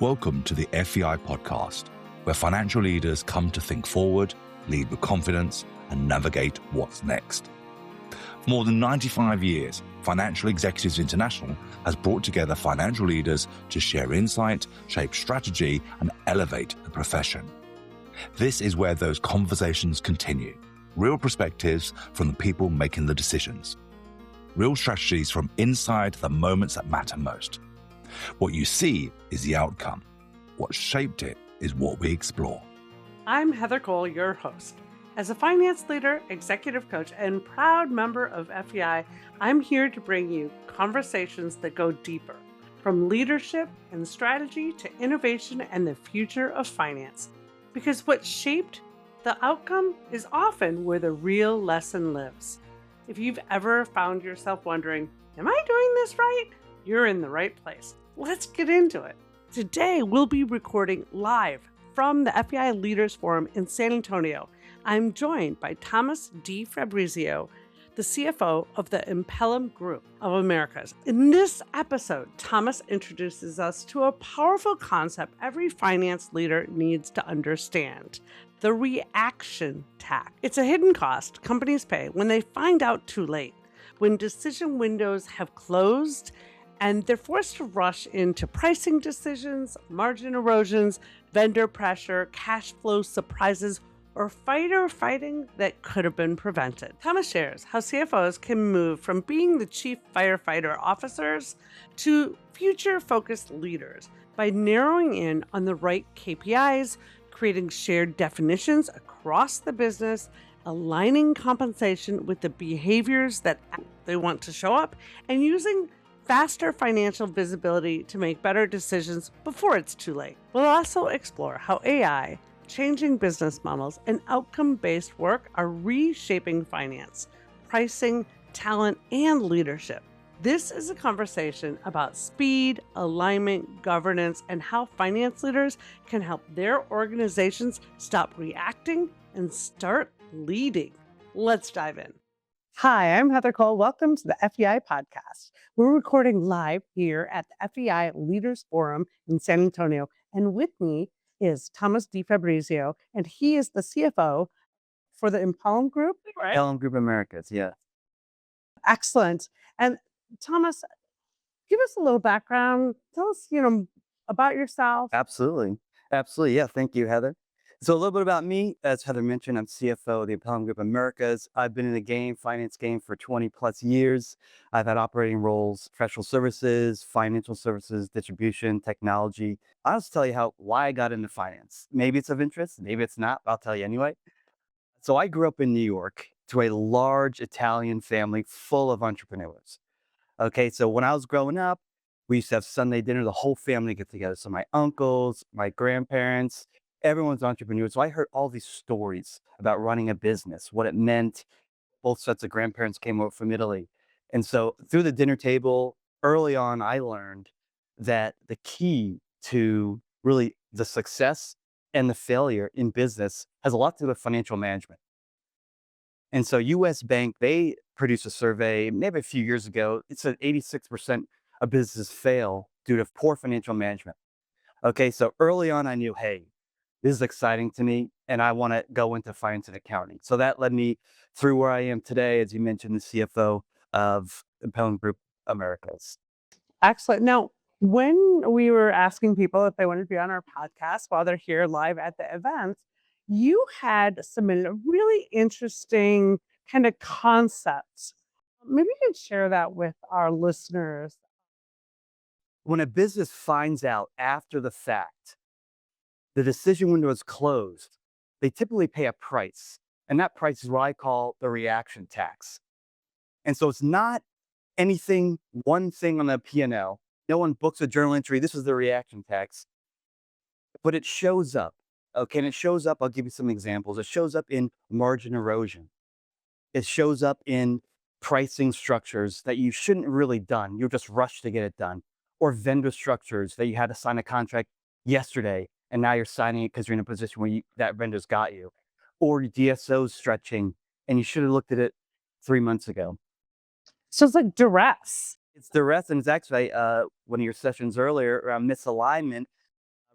Welcome to the FEI podcast, where financial leaders come to think forward, lead with confidence, and navigate what's next. For more than 95 years, Financial Executives International has brought together financial leaders to share insight, shape strategy, and elevate the profession. This is where those conversations continue. Real perspectives from the people making the decisions. Real strategies from inside the moments that matter most. What you see is the outcome. What shaped it is what we explore. I'm Heather Cole, your host. As a finance leader, executive coach, and proud member of FEI, I'm here to bring you conversations that go deeper, from leadership and strategy to innovation and the future of finance. Because what shaped the outcome is often where the real lesson lives. If you've ever found yourself wondering, am I doing this right? You're in the right place. Let's get into it. Today, we'll be recording live from the FEI Leaders Forum in San Antonio. I'm joined by Thomas DeFabrizio, the CFO of the Impellam Group of Americas. In this episode, Thomas introduces us to a powerful concept every finance leader needs to understand: the reaction tax. It's a hidden cost companies pay when they find out too late, when decision windows have closed, and they're forced to rush into pricing decisions, margin erosions, vendor pressure, cash flow surprises, or fighting that could have been prevented. Thomas shares how CFOs can move from being the chief firefighter officers to future-focused leaders by narrowing in on the right KPIs, creating shared definitions across the business, aligning compensation with the behaviors that they want to show up, and using faster financial visibility to make better decisions before it's too late. We'll also explore how AI, changing business models, and outcome-based work are reshaping finance, pricing, talent, and leadership. This is a conversation about speed, alignment, governance, and how finance leaders can help their organizations stop reacting and start leading. Let's dive in. Hi, I'm Heather Cole. Welcome to the FEI podcast. We're recording live here at the FEI Leaders Forum in San Antonio. And with me is Thomas DeFabrizio, and he is the CFO for the Impellam Group, right? Impellam Group Americas, yeah. Excellent. And Thomas, give us a little background. Tell us, about yourself. Absolutely. Yeah. Thank you, Heather. So a little bit about me. As Heather mentioned, I'm CFO of the Impellam Group Americas. I've been in the finance game for 20 plus years. I've had operating roles, professional services, financial services, distribution, technology. I'll just tell you why I got into finance. Maybe it's of interest, maybe it's not, but I'll tell you anyway. So I grew up in New York to a large Italian family full of entrepreneurs. Okay, so when I was growing up, we used to have Sunday dinner, the whole family get together. So my uncles, my grandparents, everyone's entrepreneurs. So I heard all these stories about running a business, what it meant. Both sets of grandparents came over from Italy. And so through the dinner table, early on, I learned that the key to really the success and the failure in business has a lot to do with financial management. And so US Bank, they produced a survey maybe a few years ago. It said 86% of businesses fail due to poor financial management. Okay, so early on I knew, hey, this is exciting to me and I want to go into finance and accounting. So that led me through where I am today, as you mentioned, the CFO of Impellam Group Americas. Excellent. Now, when we were asking people if they wanted to be on our podcast while they're here live at the event, you had submitted a really interesting kind of concepts. Maybe you could share that with our listeners. When a business finds out after the fact the decision window is closed, they typically pay a price. And that price is what I call the reaction tax. And so it's not one thing on the P&L. No one books a journal entry, this is the reaction tax. But it shows up. Okay, and it shows up, I'll give you some examples. It shows up in margin erosion. It shows up in pricing structures that you shouldn't really done. You're just rushed to get it done. Or vendor structures that you had to sign a contract yesterday, and now you're signing it because you're in a position where that vendor's got you. Or DSOs stretching, and you should have looked at it 3 months ago. So it's like duress. It's duress, and it's actually one of your sessions earlier around misalignment.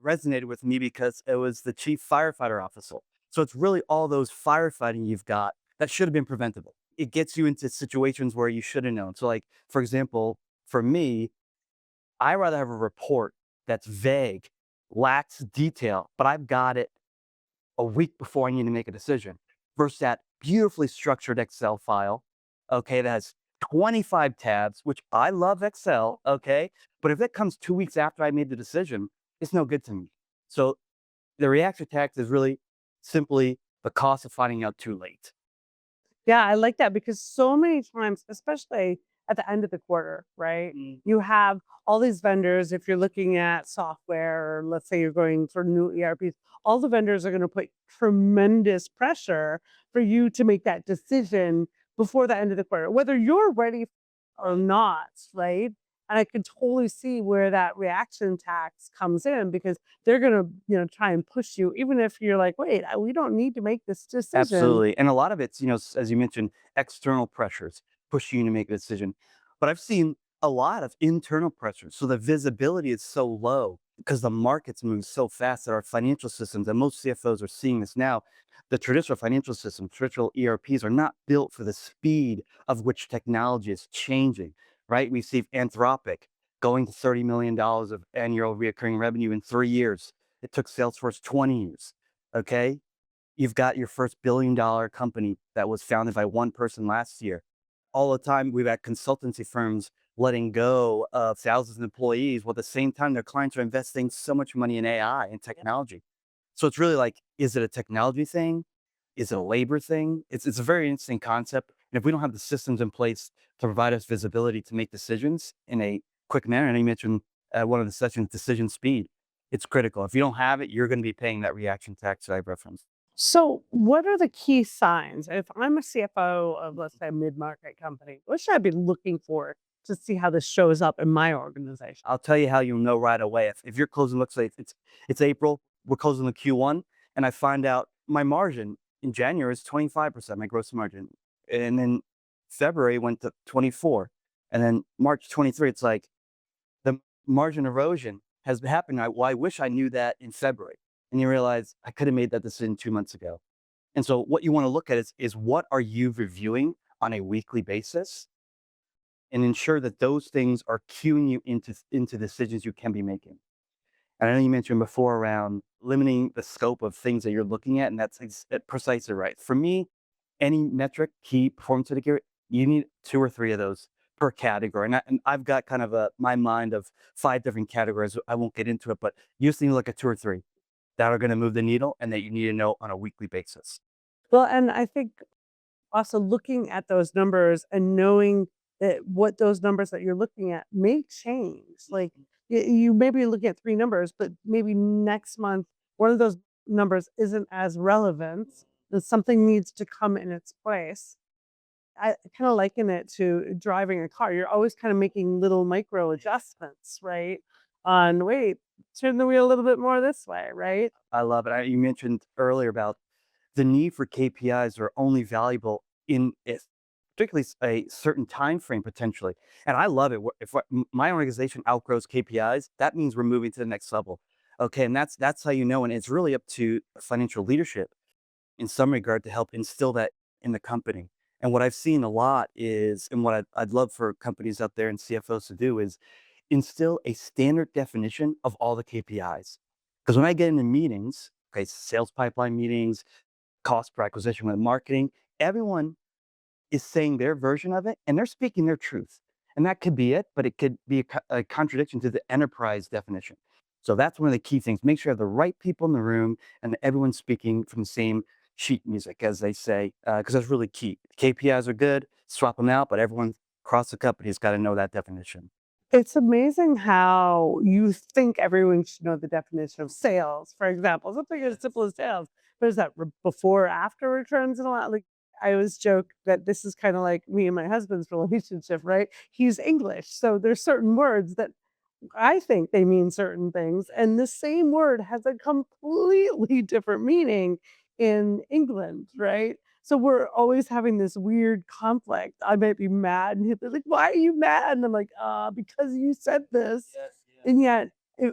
resonated with me because it was the chief firefighter officer. So it's really all those firefighting you've got that should have been preventable. It gets you into situations where you should have known. So, like, for example, for me, I rather have a report that's vague, lacks detail, but I've got it a week before I need to make a decision versus that beautifully structured Excel file, okay, that has 25 tabs, which I love Excel, okay, but if it comes 2 weeks after I made the decision, it's no good to me. So the reactive tax is really simply the cost of finding out too late. Yeah, I like that because so many times, especially at the end of the quarter, right? Mm. You have all these vendors, if you're looking at software, or let's say you're going for new ERPs, all the vendors are going to put tremendous pressure for you to make that decision before the end of the quarter, whether you're ready or not, right? And I can totally see where that reaction tax comes in because they're going to, try and push you, even if you're like, wait, we don't need to make this decision. Absolutely, and a lot of it's, as you mentioned, external pressures push you to make a decision. But I've seen a lot of internal pressures, so the visibility is so low because the markets move so fast that our financial systems, and most CFOs are seeing this now, the traditional financial systems, traditional ERPs are not built for the speed of which technology is changing, right? We see Anthropic going to $30 million of annual recurring revenue in 3 years. It took Salesforce 20 years, okay? You've got your first billion-dollar company that was founded by one person last year. All the time, we've had consultancy firms letting go of thousands of employees, while at the same time, their clients are investing so much money in AI and technology. So it's really like, is it a technology thing? Is it a labor thing? It's a very interesting concept, and if we don't have the systems in place to provide us visibility to make decisions in a quick manner, and you mentioned, one of the sessions, decision speed, it's critical. If you don't have it, you're gonna be paying that reaction tax that I referenced. So, what are the key signs? If I'm a CFO of, let's say, a mid-market company, what should I be looking for to see how this shows up in my organization? I'll tell you how you'll know right away. If your closing looks like it's April, we're closing the Q1, and I find out my margin in January is 25%, my gross margin. And then February went to 24. And then March 23, it's like the margin erosion has happened. I wish I knew that in February. And you realize I could have made that decision 2 months ago. And so what you want to look at is what are you reviewing on a weekly basis and ensure that those things are cueing you into decisions you can be making. And I know you mentioned before around limiting the scope of things that you're looking at, and that's precisely right. For me, any metric, key performance indicator, you need 2 or 3 of those per category. And I've got kind of my mind of 5 different categories. I won't get into it, but you just need to look at 2 or 3 that are going to move the needle and that you need to know on a weekly basis. Well, and I think also looking at those numbers and knowing that what those numbers that you're looking at may change. Like you may be looking at three numbers, but maybe next month one of those numbers isn't as relevant. That something needs to come in its place. I kind of liken it to driving a car. You're always kind of making little micro adjustments, right? On wait, turn the wheel a little bit more this way, right? I love it. You mentioned earlier about the need for KPIs are only valuable in particularly a certain time frame potentially. And I love it. If my organization outgrows KPIs, that means we're moving to the next level. Okay, and that's how you know. And it's really up to financial leadership in some regard to help instill that in the company. And what I've seen a lot is, and what I'd love for companies out there and CFOs to do is instill a standard definition of all the KPIs. Because when I get into meetings, okay, sales pipeline meetings, cost per acquisition with marketing, everyone is saying their version of it and they're speaking their truth. And that could be it, but it could be a contradiction to the enterprise definition. So that's one of the key things. Make sure you have the right people in the room and that everyone's speaking from the same sheet music, as they say, because that's really key. KPIs are good, swap them out, but everyone across the company has got to know that definition. It's amazing how you think everyone should know the definition of sales, for example, something as simple as sales. But is that before, after returns and a lot? Like I always joke that this is kind of like me and my husband's relationship, right? He's English, so there's certain words that I think they mean certain things, and the same word has a completely different meaning in England, right? So we're always having this weird conflict. I might be mad, and he'll be like, "Why are you mad?" And I'm like, because you said this." Yes, yes. And yet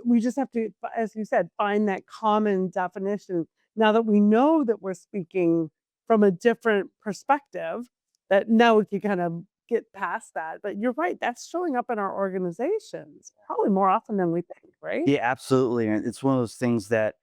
we just have to, as you said, find that common definition. Now that we know that we're speaking from a different perspective, that now we can kind of get past that. But you're right, that's showing up in our organizations probably more often than we think, right? Yeah, absolutely. And it's one of those things that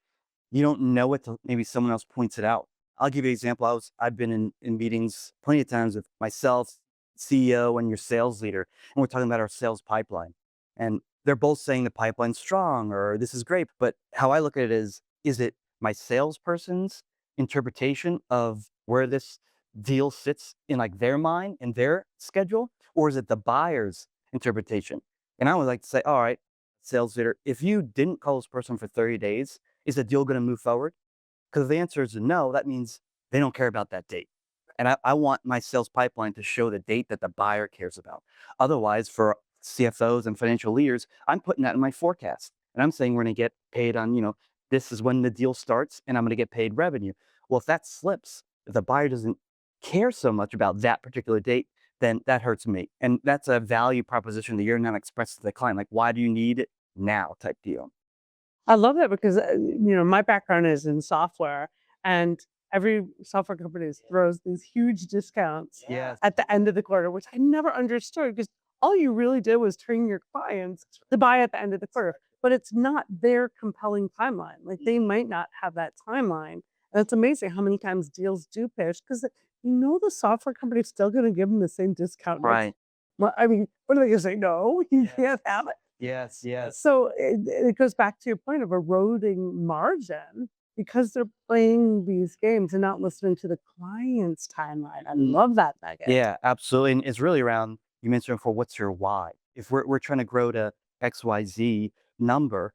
you don't know it till maybe someone else points it out. I'll give you an example. I've been in meetings plenty of times with myself, CEO, and your sales leader, and we're talking about our sales pipeline. And they're both saying the pipeline's strong or this is great. But how I look at it is it my salesperson's interpretation of where this deal sits in like their mind and their schedule, or is it the buyer's interpretation? And I would like to say, all right, sales leader, if you didn't call this person for 30 days, is the deal going to move forward? Because if the answer is no, that means they don't care about that date. And I want my sales pipeline to show the date that the buyer cares about. Otherwise, for CFOs and financial leaders, I'm putting that in my forecast. And I'm saying we're going to get paid on, this is when the deal starts and I'm going to get paid revenue. Well, if that slips, if the buyer doesn't care so much about that particular date, then that hurts me. And that's a value proposition that you're not expressing to the client. Like, why do you need it now type deal? I love that because, my background is in software, and every software company throws these huge discounts Yes. at the end of the quarter, which I never understood because all you really did was train your clients to buy at the end of the quarter. But it's not their compelling timeline. Like they might not have that timeline. And it's amazing how many times deals do pitch because the software company is still going to give them the same discount next. Right. Well, I mean, what are they going to say? No, you can't have it. Yes, yes. So it goes back to your point of eroding margin because they're playing these games and not listening to the client's timeline. I love that nugget. Yeah, absolutely. And it's really around, you mentioned before, what's your why? If we're trying to grow to XYZ number,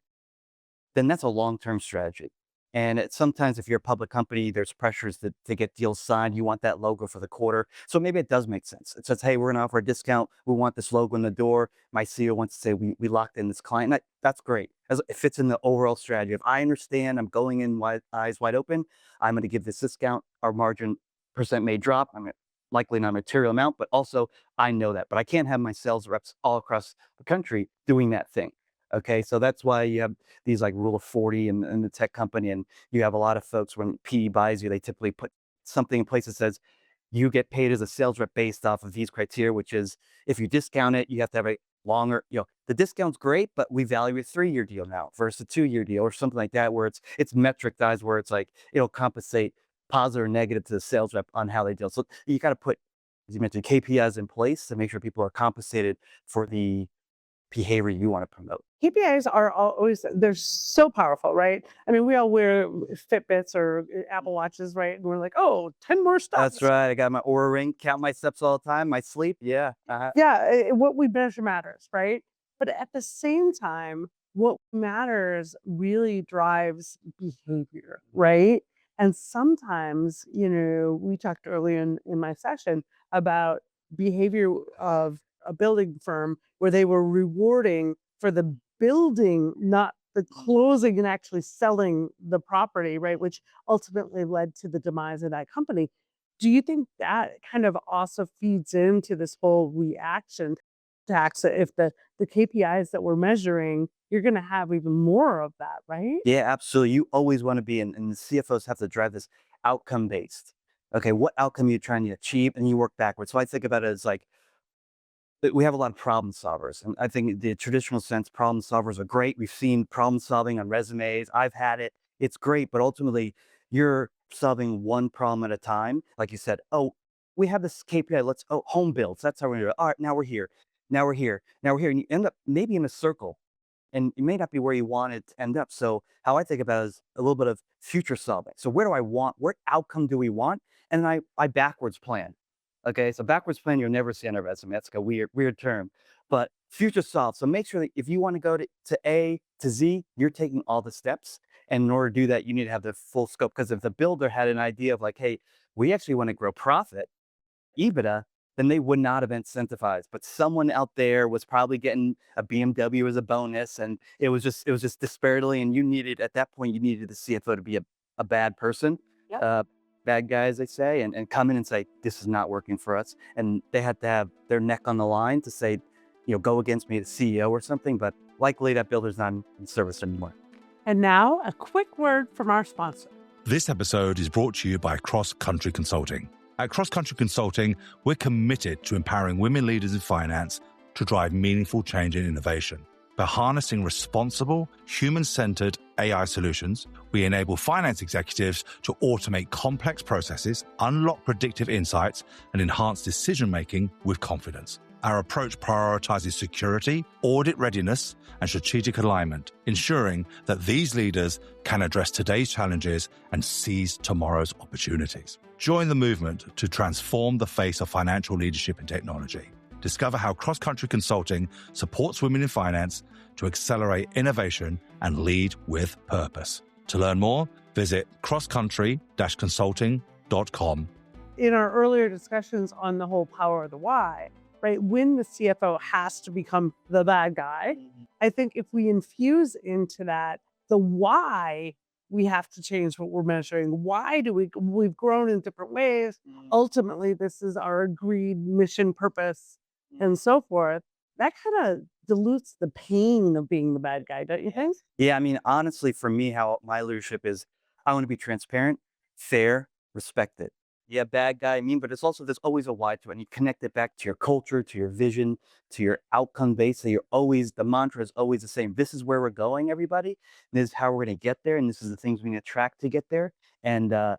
then that's a long-term strategy. And sometimes if you're a public company, there's pressures to get deals signed. You want that logo for the quarter. So maybe it does make sense. It says, hey, we're going to offer a discount. We want this logo in the door. My CEO wants to say, we locked in this client. That's great. As it fits in the overall strategy. If I understand, I'm going in eyes wide open, I'm going to give this discount. Our margin percent may drop. I'm likely not a material amount, but also I know that. But I can't have my sales reps all across the country doing that thing. Okay, so that's why you have these like rule of 40 in the tech company. And you have a lot of folks when PE buys you, they typically put something in place that says you get paid as a sales rep based off of these criteria, which is if you discount it, you have to have a longer, the discount's great, but we value a 3-year deal now versus a 2-year deal or something like that, where it's metricized, where it's like it'll compensate positive or negative to the sales rep on how they deal. So you got to put, as you mentioned, KPIs in place to make sure people are compensated for the behavior you want to promote. KPIs are always, they're so powerful, right? I mean, we all wear Fitbits or Apple Watches, right? And we're like, oh, 10 more That's steps. right. I got my Oura ring, count my steps all the time, my sleep. Yeah. Yeah, what we measure matters, right? But at the same time, what matters really drives behavior, right? And sometimes, we talked earlier in my session about behavior of a building firm where they were rewarding for the building, not the closing and actually selling the property, right? Which ultimately led to the demise of that company. Do you think that kind of also feeds into this whole reaction tax? If the KPIs that we're measuring, you're gonna have even more of that, right? Yeah, absolutely. You always want to be in, and the CFOs have to drive this outcome based. Okay, what outcome are you trying to achieve? And you work backwards. So I think about it as like we have a lot of problem solvers. And I think the traditional sense, problem solvers are great. We've seen problem solving on resumes. I've had it. It's great, but ultimately you're solving one problem at a time. Like you said, oh, we have this KPI. Home builds. That's how we're going to do it. All right, now we're here. Now we're here. Now we're here. And you end up maybe in a circle, and it may not be where you want it to end up. So how I think about it is a little bit of future solving. So where do I want, what outcome do we want? And then I backwards plan. Okay, so backwards plan you'll never see on a resume. That's like a weird term. But future solve. So make sure that if you want to go to A to Z, you're taking all the steps. And in order to do that, you need to have the full scope. Because if the builder had an idea of like, hey, we actually want to grow profit, EBITDA, then they would not have incentivized. But someone out there was probably getting a BMW as a bonus, and it was just disparately. And at that point, you needed the CFO to be a bad person, Yep. bad guy, as they say, and come in and say, this is not working for us. And they had to have their neck on the line to say, go against me, the CEO or something. But likely that builder's not in service anymore. And now, a quick word from our sponsor. This episode is brought to you by Cross Country Consulting. At Cross Country Consulting, we're committed to empowering women leaders in finance to drive meaningful change and innovation. By harnessing responsible, human-centered AI solutions, we enable finance executives to automate complex processes, unlock predictive insights, and enhance decision-making with confidence. Our approach prioritizes security, audit readiness, and strategic alignment, ensuring that these leaders can address today's challenges and seize tomorrow's opportunities. Join the movement to transform the face of financial leadership and technology. Discover how Cross Country Consulting supports women in finance to accelerate innovation and lead with purpose. To learn more, visit crosscountry-consulting.com. In our earlier discussions on the whole power of the why, right, when the CFO has to become the bad guy, I think if we infuse into that the why, we have to change what we're measuring. Why do we've grown in different ways. Ultimately, this is our agreed mission, purpose, and so forth. That kind of dilutes the pain of being the bad guy, don't you think? Yeah, I mean, honestly, for me, how my leadership is, I want to be transparent, fair, respected. Yeah, bad guy, mean, but it's also, there's always a why to it. And you connect it back to your culture, to your vision, to your outcome base. So the mantra is always the same. This is where we're going, everybody. And this is how we're going to get there. And this is the things we need to track to get there. And we're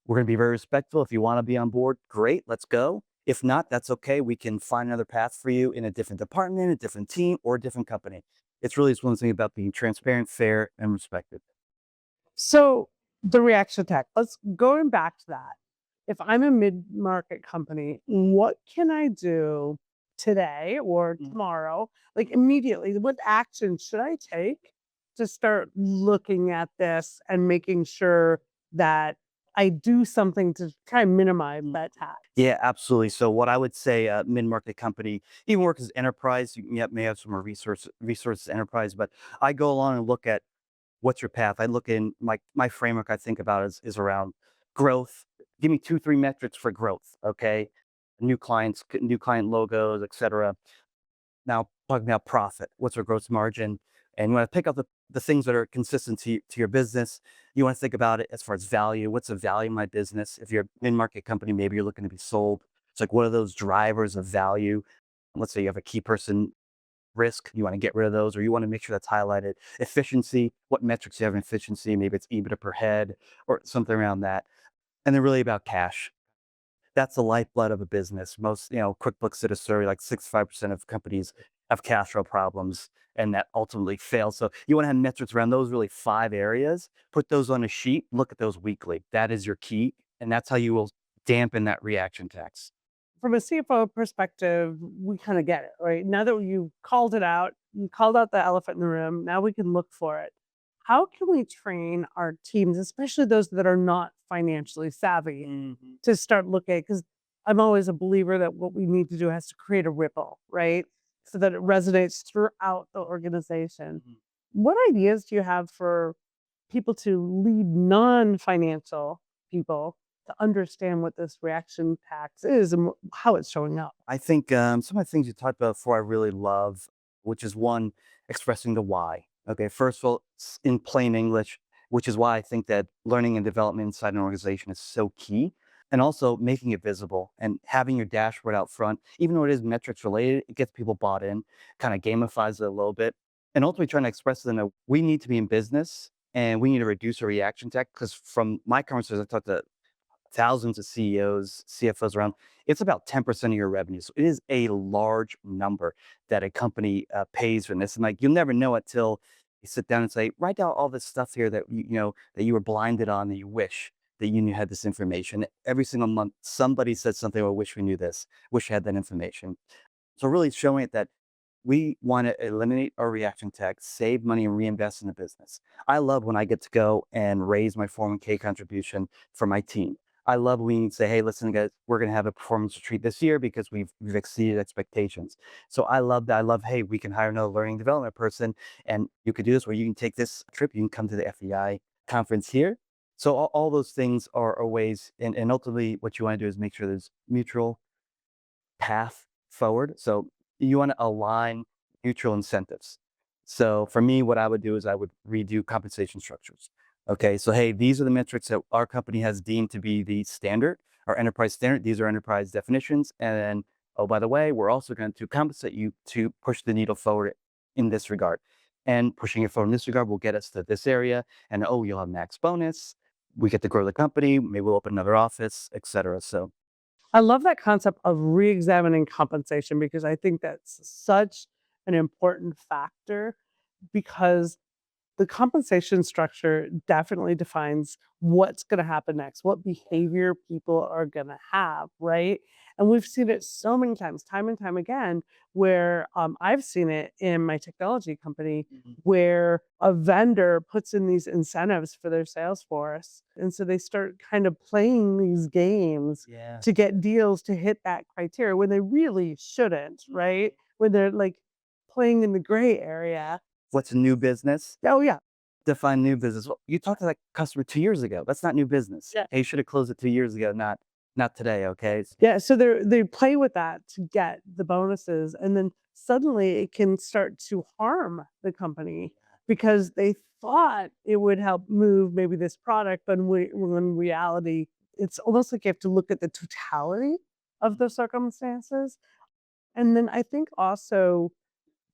going to be very respectful. If you want to be on board, great, let's go. If not, that's okay. We can find another path for you in a different department, a different team, or a different company. It's really just one thing about being transparent, fair, and respected. So the reaction tech, let's going back to that. If I'm a mid-market company, what can I do today or tomorrow, like immediately? What action should I take to start looking at this and making sure that I do something to try and minimize that tax? Yeah, absolutely. So what I would say, mid-market company, even work as enterprise, may have some more resources enterprise, but I go along and look at what's your path. I look in my framework I think about is around growth. Give me 2, 3 metrics for growth. Okay. New clients, new client logos, etc. Now talking about profit, what's our gross margin? And you want to pick up the things that are consistent to your business. You want to think about it as far as value. What's the value of my business? If you're a mid-market company, maybe you're looking to be sold. It's like, what are those drivers of value? Let's say you have a key person risk, you want to get rid of those, or you want to make sure that's highlighted. Efficiency, what metrics you have in efficiency? Maybe it's EBITDA per head or something around that. And they're really about cash. That's the lifeblood of a business. Most, QuickBooks did a survey, like 65% of companies have cash flow problems, and that ultimately fails. So you want to have metrics around those really 5 areas, put those on a sheet, look at those weekly. That is your key. And that's how you will dampen that reaction tax. From a CFO perspective, we kind of get it, right? Now that you called it out, you called out the elephant in the room, now we can look for it. How can we train our teams, especially those that are not financially savvy, to start looking? Because I'm always a believer that what we need to do has to create a ripple, right? So that it resonates throughout the organization. What ideas do you have for people to lead non-financial people to understand what this reaction tax is and how it's showing up? I think some of the things you talked about before I really love, which is one, expressing the why. Okay, first of all, in plain English, which is why I think that learning and development inside an organization is so key. And also making it visible and having your dashboard out front, even though it is metrics related, it gets people bought in, kind of gamifies it a little bit. And ultimately trying to express to them that we need to be in business and we need to reduce our reaction tech. Because from my conversations, I talked to thousands of CEOs, CFOs around, it's about 10% of your revenue. So it is a large number that a company pays for this. And like, you'll never know it till you sit down and say, write down all this stuff here that that you were blinded on, that you wish that you knew had this information. Every single month, somebody said something, "I wish we knew this, wish I had that information." So really showing it that we want to eliminate our reaction tech, save money, and reinvest in the business. I love when I get to go and raise my 401k contribution for my team. I love when you say, "Hey, listen, guys, we're going to have a performance retreat this year because we've exceeded expectations." So I love that. I love, hey, we can hire another learning development person, and you could do this where you can take this trip. You can come to the FEI conference here. So all those things are ways, and ultimately, what you want to do is make sure there's mutual path forward. So you want to align mutual incentives. So for me, what I would do is I would redo compensation structures. Okay, so hey, these are the metrics that our company has deemed to be the standard, our enterprise standard. These are enterprise definitions. And then, oh, by the way, we're also going to compensate you to push the needle forward in this regard. And pushing it forward in this regard will get us to this area. And oh, you'll have max bonus. We get to grow the company. Maybe we'll open another office, et cetera. So I love that concept of re-examining compensation because I think that's such an important factor because the compensation structure definitely defines what's going to happen next, what behavior people are going to have, right? And we've seen it so many times, time and time again, where I've seen it in my technology company where a vendor puts in these incentives for their sales force. And so they start kind of playing these games yeah. to get deals to hit that criteria when they really shouldn't, right? When they're like playing in the gray area. What's new business? Oh, yeah. Define new business. Well, you talked to that customer 2 years ago. That's not new business. Yeah. Hey, you should have closed it 2 years ago, not today, okay? Yeah, so they play with that to get the bonuses, and then suddenly it can start to harm the company because they thought it would help move maybe this product, but when in reality, it's almost like you have to look at the totality of the circumstances. And then I think also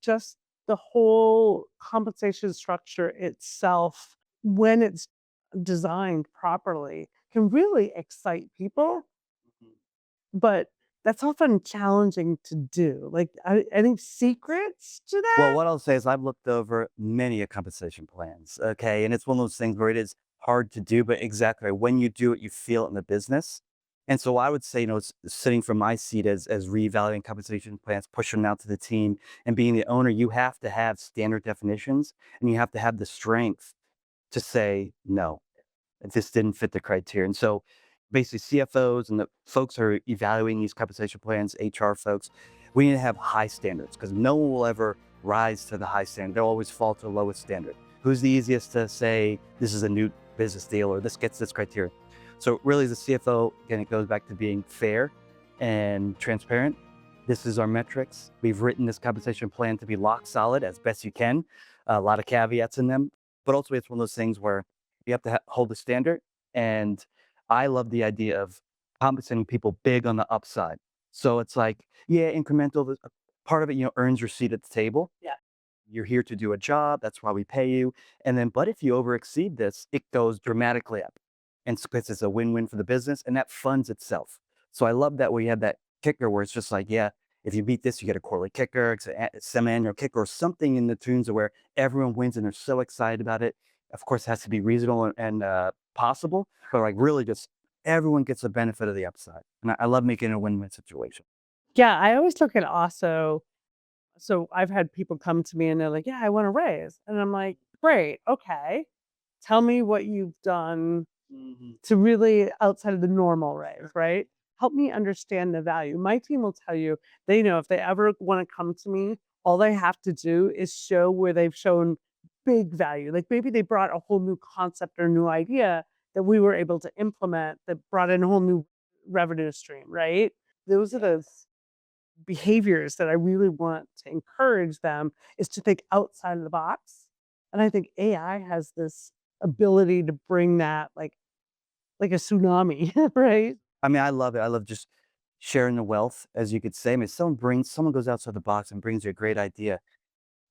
just the whole compensation structure itself, when it's designed properly, can really excite people, but that's often challenging to do. Like, any secrets to Well, that? what I'll say is I've looked over many a compensation plans, okay? And it's one of those things where it is hard to do, but exactly when you do it, you feel it in the business. And so I would say, sitting from my seat as reevaluating compensation plans, pushing them out to the team and being the owner, you have to have standard definitions and you have to have the strength to say no. This didn't fit the criteria. And so basically CFOs and the folks who are evaluating these compensation plans, HR folks, we need to have high standards because no one will ever rise to the high standard. They'll always fall to the lowest standard. Who's the easiest to say this is a new business deal or this gets this criteria? So really as a CFO, again, it goes back to being fair and transparent. This is our metrics. We've written this compensation plan to be lock solid as best you can. A lot of caveats in them, but ultimately it's one of those things where you have to hold the standard. And I love the idea of compensating people big on the upside. So it's like, yeah, incremental. Part of it, earns your seat at the table. Yeah. You're here to do a job. That's why we pay you. And then, but if you over exceed this, it goes dramatically up. And so it's a win-win for the business and that funds itself. So I love that we have that kicker where it's just like, yeah, if you beat this, you get a quarterly kicker, it's a semi-annual kicker or something in the tunes of where everyone wins and they're so excited about it. Of course, it has to be reasonable and possible, but like really just everyone gets the benefit of the upside. And I love making it a win-win situation. Yeah, I always look at also so I've had people come to me and they're like, "Yeah, I want a raise." And I'm like, "Great, okay. Tell me what you've done Mhm. to really outside of the normal raise, right? Help me understand the value." My team will tell you, they know if they ever wanna come to me, all they have to do is show where they've shown big value. Like, maybe they brought a whole new concept or new idea that we were able to implement that brought in a whole new revenue stream, right? Those are the behaviors that I really want to encourage them is to think outside of the box. And I think AI has this ability to bring that like a tsunami, right? I mean, I love it. I love just sharing the wealth, as you could say. I mean, someone goes outside the box and brings you a great idea.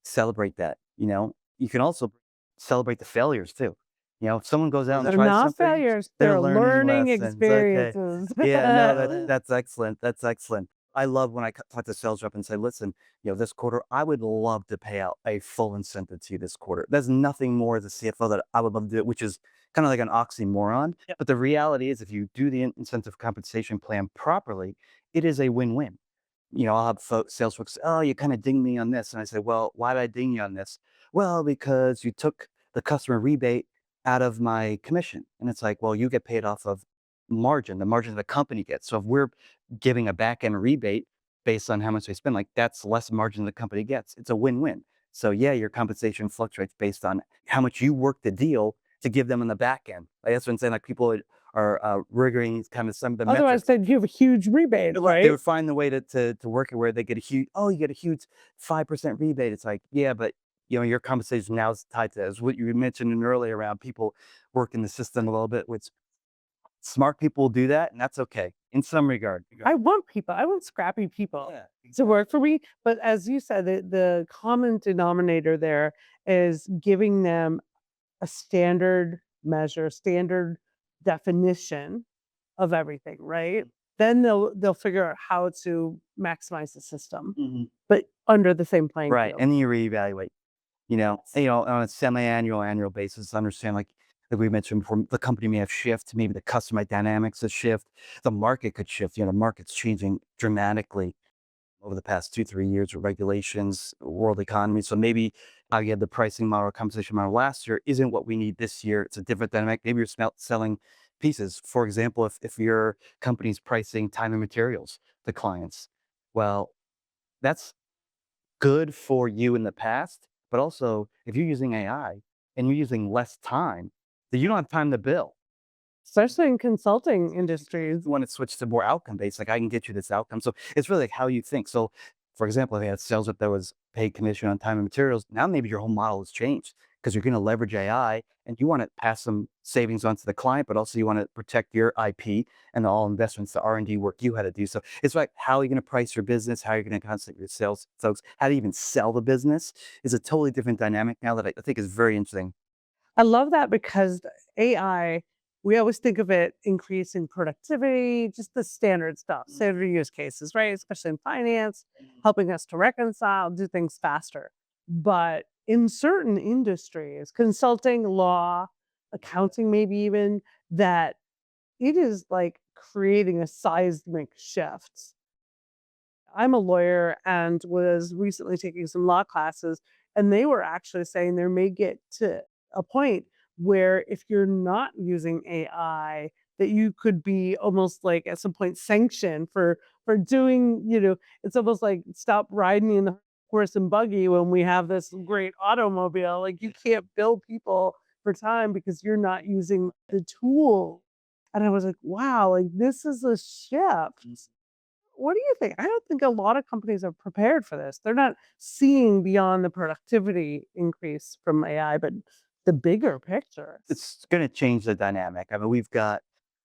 Celebrate that. You can also celebrate the failures too. If someone goes out and They're tries not something, failures, they're they're learning learning lessons. Okay. experiences. Yeah, no, that's excellent. That's excellent. I love when I talk to sales rep and say, listen, this quarter, I would love to pay out a full incentive to you this quarter. There's nothing more as a CFO that I would love to do, which is kind of like an oxymoron. Yep. But the reality is, if you do the incentive compensation plan properly, it is a win-win. I'll have sales folks, oh, you kind of ding me on this. And I say, well, why did I ding you on this? Well, because you took the customer rebate out of my commission. And it's like, well, you get paid off of margin, the margin the company gets. So if we're giving a back end rebate based on how much they spend, like that's less margin the company gets. It's a win-win. So yeah, your compensation fluctuates based on how much you work the deal to give them on the back end. Like that's what I'm saying. Like people are rigging kind of some of the Otherwise, metrics. then you have a huge rebate, They right? would find the way to work it where they get a huge, oh, you get a huge 5% rebate. It's like, yeah, but your compensation now is tied to that. Is what you mentioned earlier around people working the system a little bit, which smart people will do that, and that's okay in some regard. I want scrappy people Yeah, to work for me. But as you said, the common denominator there is giving them a standard measure, standard definition of everything, right? Then they'll figure out how to maximize the system, mhm. but under the same playing Right, field. and then you reevaluate. On a semi-annual, annual basis, understand, like we mentioned before, the company may have shift, maybe the customer dynamics has shift, the market could shift. The market's changing dramatically over the past 2, 3 years with regulations, world economy. So maybe how you had the pricing model or compensation model last year isn't what we need this year. It's a different dynamic. Maybe you're selling pieces. For example, if your company's pricing time and materials to clients, well, that's good for you in the past, but also if you're using AI and you're using less time, then you don't have time to bill. Especially in consulting industries. You want to switch to more outcome based, like I can get you this outcome. So it's really like how you think. So, for example, if you had sales rep that was paid commission on time and materials, now maybe your whole model has changed because you're going to leverage AI and you want to pass some savings on to the client, but also you want to protect your IP and all investments, the R&D work you had to do. So it's like how are you going to price your business, how you're going to contact your sales folks, how to even sell the business is a totally different dynamic now that I think is very interesting. I love that because AI, we always think of it increasing productivity, just the standard stuff, standard use cases, right? Especially in finance, helping us to reconcile, do things faster. But in certain industries, consulting, law, accounting, maybe even, that it is like creating a seismic shift. I'm a lawyer and was recently taking some law classes, and they were actually saying there may get to a point where if you're not using AI, that you could be almost like at some point sanctioned for doing, it's almost like stop riding in the horse and buggy when we have this great automobile. Like you can't bill people for time because you're not using the tool. And I was like, wow, like this is a shift. What do you think? I don't think a lot of companies are prepared for this. They're not seeing beyond the productivity increase from AI, but the bigger picture. It's going to change the dynamic. I mean, we've got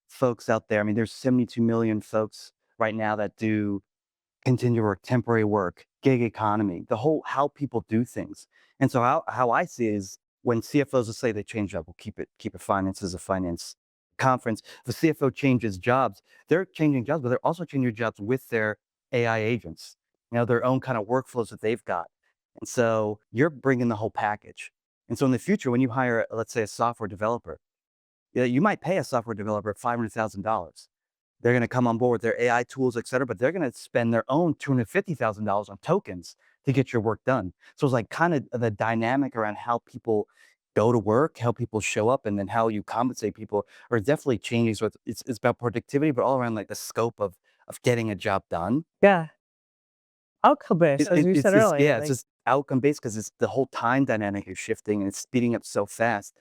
folks out there. I mean, there's 72 million folks right now that do continue work, temporary work, gig economy, the whole how people do things. And so how I see it is when CFOs will say they change up, we'll keep it finance as a finance conference. If the CFO changes jobs, they're changing jobs, but they're also changing jobs with their AI agents, their own kind of workflows that they've got. And so you're bringing the whole package. And so in the future, when you hire, let's say, a software developer, yeah, you might pay a software developer $500,000. They're going to come on board with their AI tools, et cetera, but they're going to spend their own $250,000 on tokens to get your work done. So it's like kind of the dynamic around how people go to work, how people show up, and then how you compensate people are definitely changing. So it's about productivity, but all around like the scope of getting a job done. Yeah. Outcome based, as you It's said just, earlier. yeah, it's Like just outcome based because it's the whole time dynamic is shifting and it's speeding up so fast.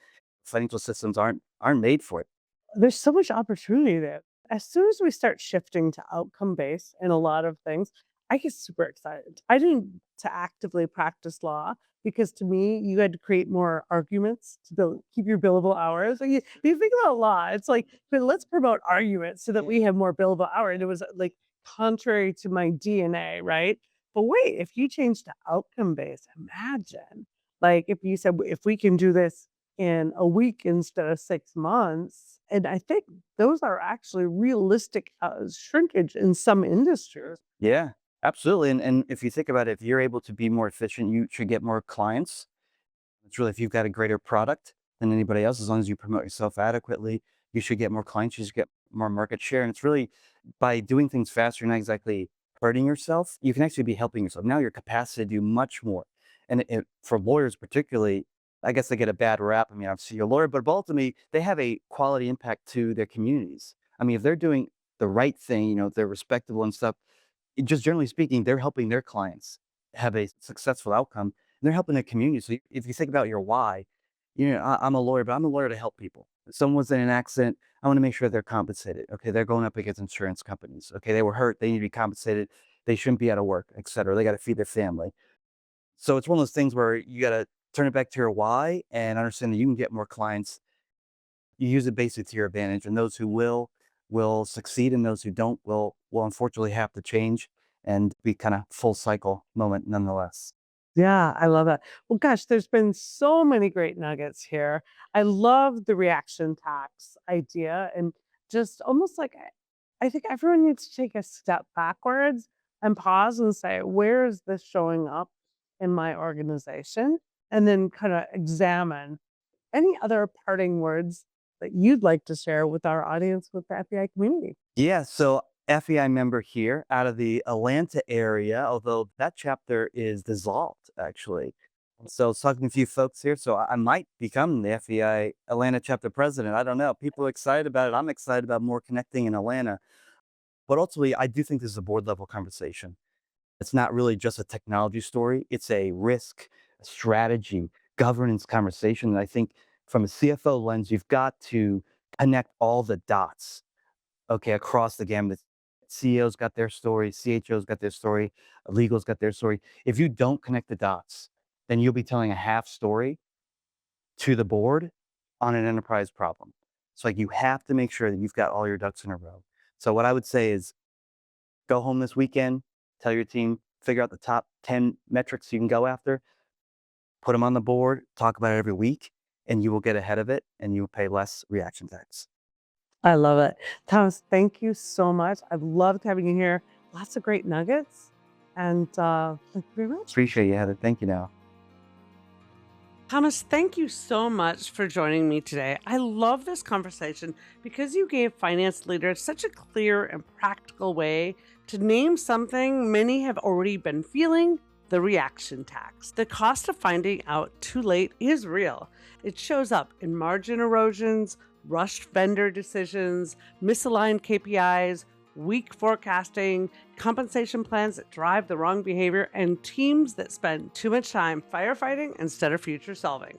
Financial systems aren't made for it. there's so much opportunity there. As soon as we start shifting to outcome based in a lot of things, I get super excited. I didn't to actively practice law because to me, you had to create more arguments to keep your billable hours. Like you think about law, it's like, but let's promote arguments so that we have more billable hours. And it was like contrary to my DNA, right? But wait, if you change to outcome based, imagine like if you said if we can do this in a week instead of 6 months. And I think those are actually realistic, shrinkage in some industries. Yeah, absolutely. And if you think about it, if you're able to be more efficient, you should get more clients. It's really if you've got a greater product than anybody else, as long as you promote yourself adequately, you should get more clients, you should get more market share. And it's really by doing things faster, you're not exactly hurting yourself. You can actually be helping yourself. Now your capacity to do much more. And for lawyers particularly, I guess they get a bad rap. I mean, obviously you're a lawyer, but ultimately they have a quality impact to their communities. I mean, if they're doing the right thing, they're respectable and stuff, just generally speaking, they're helping their clients have a successful outcome, and they're helping the community. So if you think about your why, I'm a lawyer, but I'm a lawyer to help people. If someone's in an accident, I want to make sure they're compensated. Okay, they're going up against insurance companies. Okay, they were hurt, they need to be compensated. They shouldn't be out of work, et cetera. They got to feed their family. So it's one of those things where you got to turn it back to your why and understand that you can get more clients. You use it basically to your advantage, and those who will succeed, and those who don't will unfortunately have to change and be kind of full cycle moment nonetheless. Yeah, I love that. Well, gosh, there's been so many great nuggets here. I love the reaction tax idea and just almost like I think everyone needs to take a step backwards and pause and say, where is this showing up in my organization? And then kind of examine any other parting words that you'd like to share with our audience with the FBI community. Yeah, so FEI member here out of the Atlanta area, although that chapter is dissolved actually. So I was talking to a few folks here, so I might become the FEI Atlanta chapter president. I don't know. People are excited about it. I'm excited about more connecting in Atlanta. But ultimately, I do think this is a board level conversation. It's not really just a technology story. It's a risk, strategy, governance conversation. And I think from a CFO lens, you've got to connect all the dots, okay, across the gamut. CEOs got their story, CHOs got their story, legal's got their story. If you don't connect the dots, then you'll be telling a half story to the board on an enterprise problem. So like you have to make sure that you've got all your ducks in a row. So what I would say is go home this weekend, tell your team, figure out the top 10 metrics you can go after, put them on the board, talk about it every week, and you will get ahead of it and you will pay less reaction tax. I love it. Thomas, thank you so much. I've loved having you here. Lots of great nuggets. And thank you very much. Appreciate you, Heather. Thank you now. Thomas, thank you so much for joining me today. I love this conversation because you gave finance leaders such a clear and practical way to name something many have already been feeling: the reaction tax. The cost of finding out too late is real. It shows up in margin erosions, rushed vendor decisions, misaligned KPIs, weak forecasting, compensation plans that drive the wrong behavior, and teams that spend too much time firefighting instead of future solving.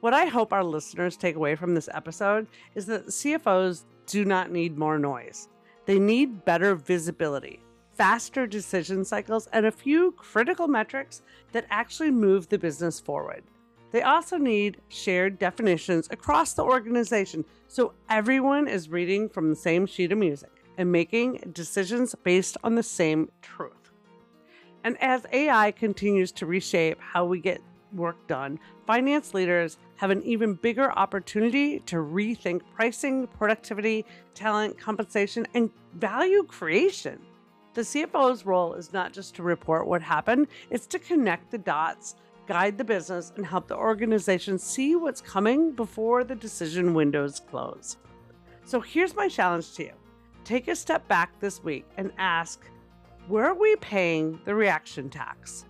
What I hope our listeners take away from this episode is that CFOs do not need more noise. They need better visibility, faster decision cycles, and a few critical metrics that actually move the business forward. They also need shared definitions across the organization so everyone is reading from the same sheet of music and making decisions based on the same truth. And as AI continues to reshape how we get work done, finance leaders have an even bigger opportunity to rethink pricing, productivity, talent, compensation, and value creation. The CFO's role is not just to report what happened, it's to connect the dots, guide the business, and help the organization see what's coming before the decision windows close. So here's my challenge to you. Take a step back this week and ask, where are we paying the reaction tax?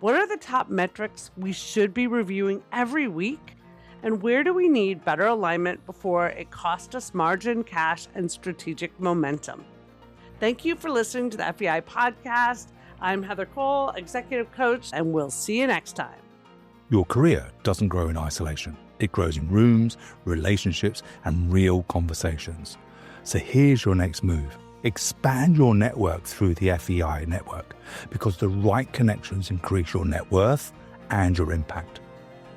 What are the top metrics we should be reviewing every week? And where do we need better alignment before it costs us margin, cash, and strategic momentum? Thank you for listening to the FEI podcast. I'm Heather Cole, executive coach, and we'll see you next time. Your career doesn't grow in isolation. It grows in rooms, relationships, and real conversations. So here's your next move. Expand your network through the FEI network, because the right connections increase your net worth and your impact.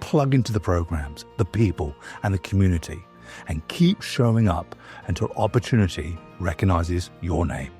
Plug into the programs, the people, and the community, and keep showing up until opportunity recognizes your name.